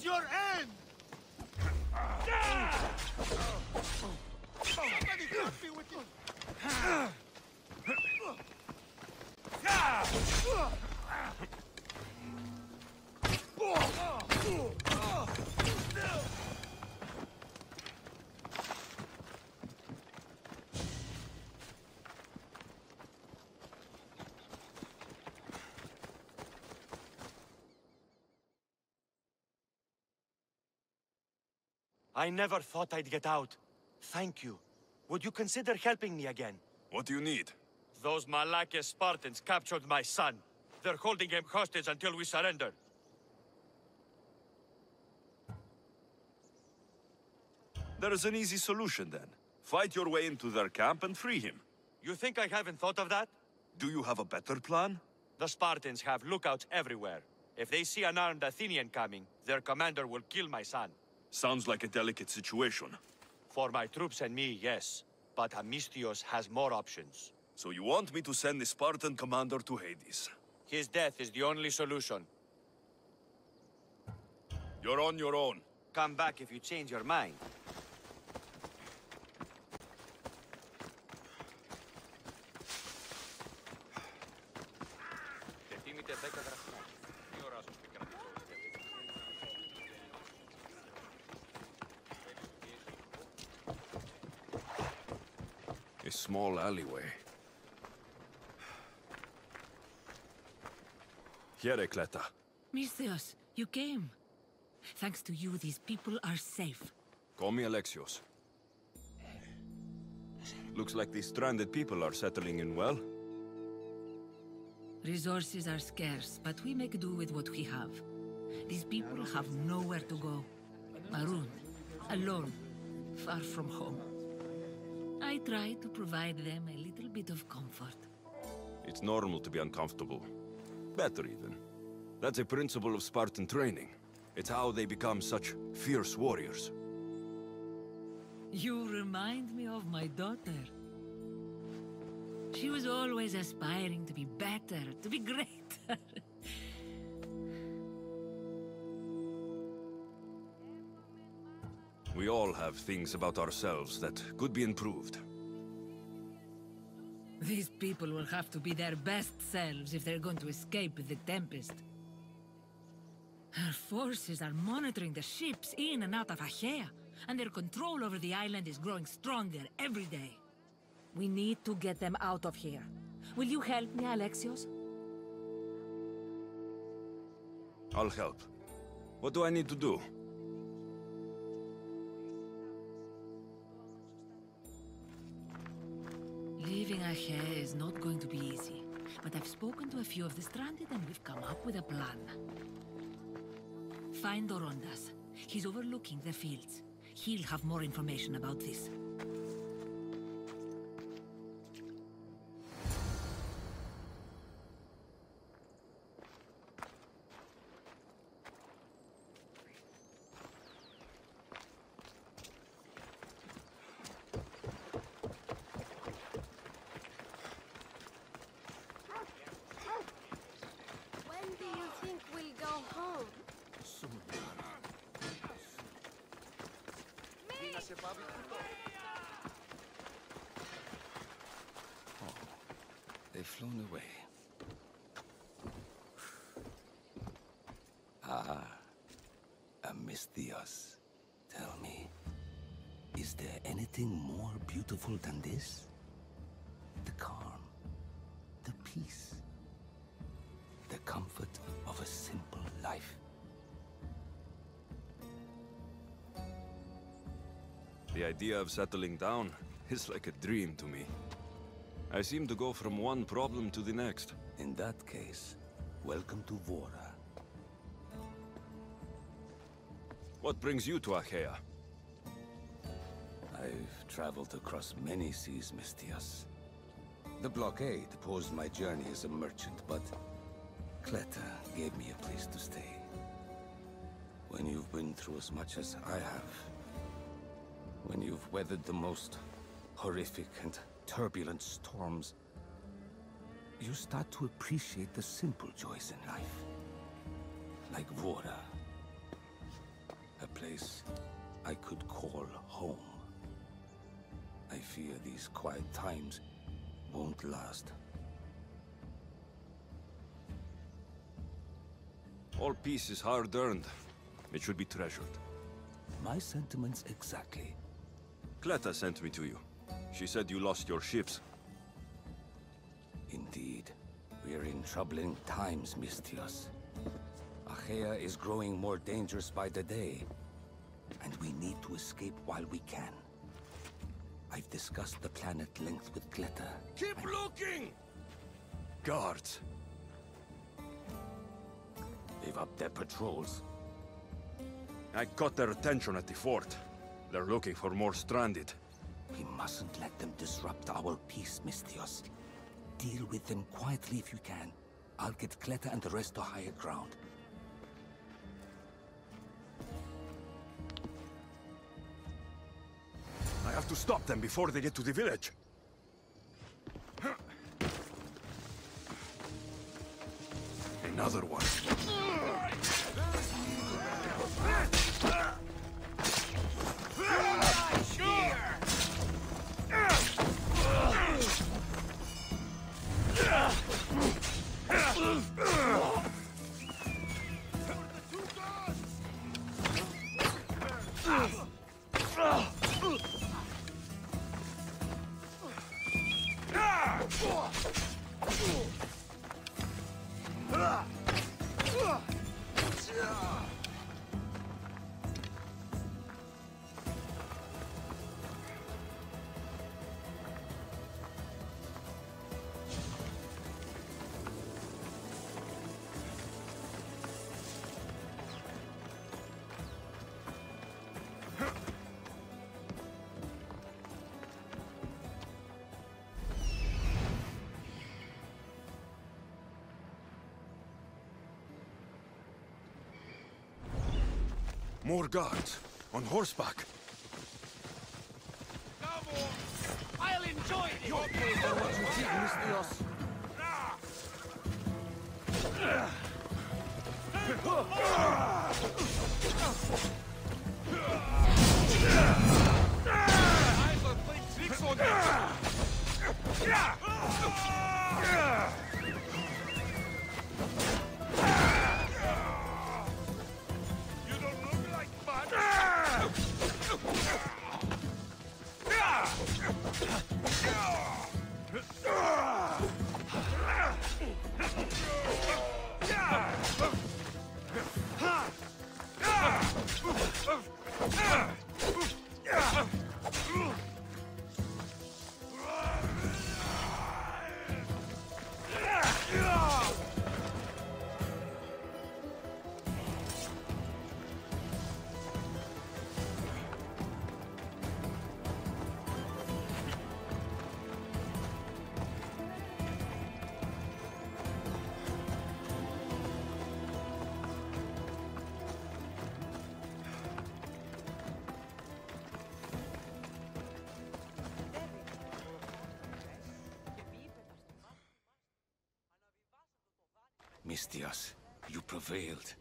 your end! Somebody help me with it! I never thought I'd get out. Thank you. Would you consider helping me again? What do you need? Those Malakas Spartans captured my son. They're holding him hostage until we surrender. There is an easy solution then. Fight your way into their camp and free him. You think I haven't thought of that? Do you have a better plan? The Spartans have lookouts everywhere. If they see an armed Athenian coming, their commander will kill my son. Sounds like a delicate situation. For my troops and me, yes. But Amistios has more options. So you want me to send the Spartan commander to Hades? His death is the only solution. You're on your own. Come back if you change your mind. A small alleyway. Hierekleta. Misthios, you came. Thanks to you, these people are safe. Call me Alexios. Looks like these stranded people are settling in well. Resources are scarce, but we make do with what we have. These people have nowhere to go. Marooned, alone, far from home. I try to provide them a little bit of comfort. It's normal to be uncomfortable. Better even. That's a principle of Spartan training. It's how they become such fierce warriors. You remind me of my daughter. She was always aspiring to be better, to be greater. We all have things about ourselves that could be improved. These people will have to be their best selves if they're going to escape the Tempest. Our forces are monitoring the ships in and out of Achaea, and their control over the island is growing stronger every day. We need to get them out of here. Will you help me, Alexios? I'll help. What do I need to do? Leaving Achaea is not going to be easy, but I've spoken to a few of the stranded and we've come up with a plan. Find Dorondas. He's overlooking the fields. He'll have more information about this. Oh, they've flown away. Ah, Amistios, tell me, is there anything more beautiful than this? The calm, the peace, the comfort of a simple life. The idea of settling down is like a dream to me. I seem to go from one problem to the next. In that case, welcome to Vora. What brings you to Achaea? I've traveled across many seas, Misthios. The blockade posed my journey as a merchant, but Cleta gave me a place to stay. When you've been through as much as I have, when you've weathered the most horrific and turbulent storms, you start to appreciate the simple joys in life. Like Vora. place I could call home. I fear these quiet times won't last. All peace is hard-earned. It should be treasured. My sentiments exactly. Cleta sent me to you. She said you lost your ships. Indeed. We're in troubling times, Mistios. Achaea is growing more dangerous by the day, and we need to escape while we can. I've discussed the plan at length with Cleta. Keep looking! Guards. They've upped their patrols. I caught their attention at the fort. They're looking for more stranded. We mustn't let them disrupt our peace, Mistios. Deal with them quietly if you can. I'll get Cleta and the rest to higher ground. I have to stop them before they get to the village. Another one. More guards, on horseback. I'll enjoy it! What you did, Mistios? I will play tricks on You don't look like fun! Mistios, you prevailed.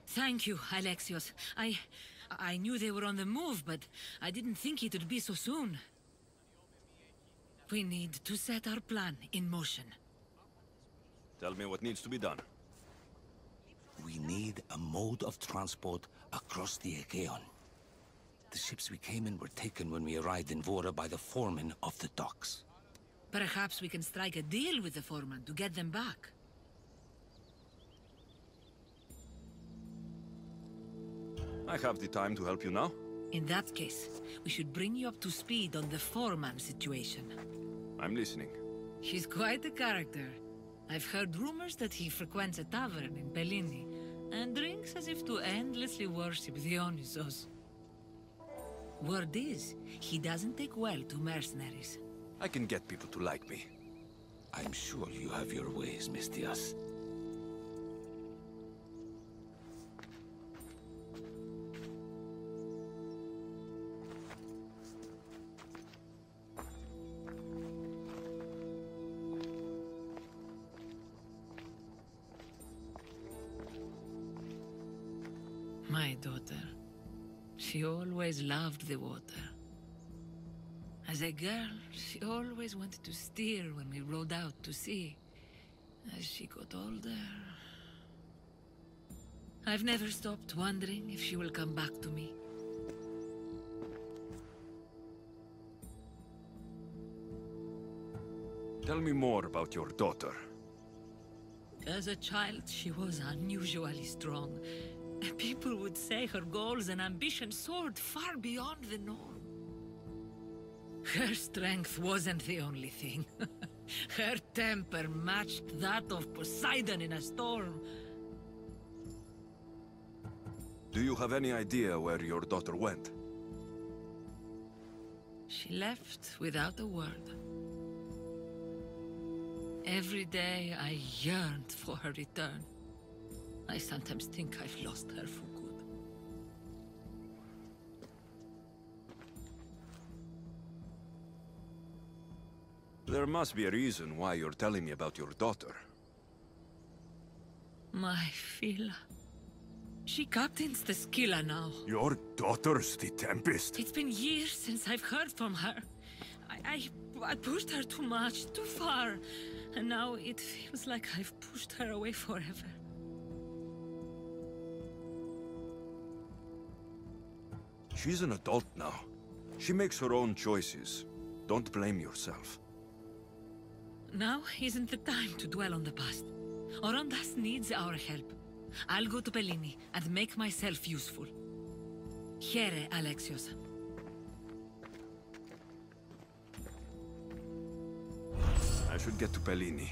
Thank you, Alexios. I knew they were on the move, but I didn't think it would be so soon. We need to set our plan in motion. Tell me what needs to be done. We need a mode of transport across the Aegean. The ships we came in were taken when we arrived in Vora by the foreman of the docks. Perhaps we can strike a deal with the foreman to get them back. I have the time to help you now. In that case, we should bring you up to speed on the foreman situation. I'm listening. He's quite a character. I've heard rumors that he frequents a tavern in Bellini, and drinks as if to endlessly worship Dionysos. Word is, he doesn't take well to mercenaries. I can get people to like me. I'm sure you have your ways, Mistios. My daughter. She always loved the water. As a girl, she always wanted to steer when we rode out to sea. As she got older... I've never stopped wondering if she will come back to me. Tell me more about your daughter. As a child, she was unusually strong. People would say her goals and ambitions soared far beyond the norm. Her strength wasn't the only thing. Her temper matched that of Poseidon in a storm. Do you have any idea where your daughter went? She left without a word. Every day I yearned for her return. I sometimes think I've lost her for good. There must be a reason why you're telling me about your daughter. My Fila. She captains the Skilla now. Your daughter's the Tempest? It's been years since I've heard from her. I pushed her too much, too far. And now it feels like I've pushed her away forever. She's an adult now. She makes her own choices. Don't blame yourself. Now isn't the time to dwell on the past. Orondas needs our help. I'll go to Bellini and make myself useful. Here, Alexios. I should get to Bellini.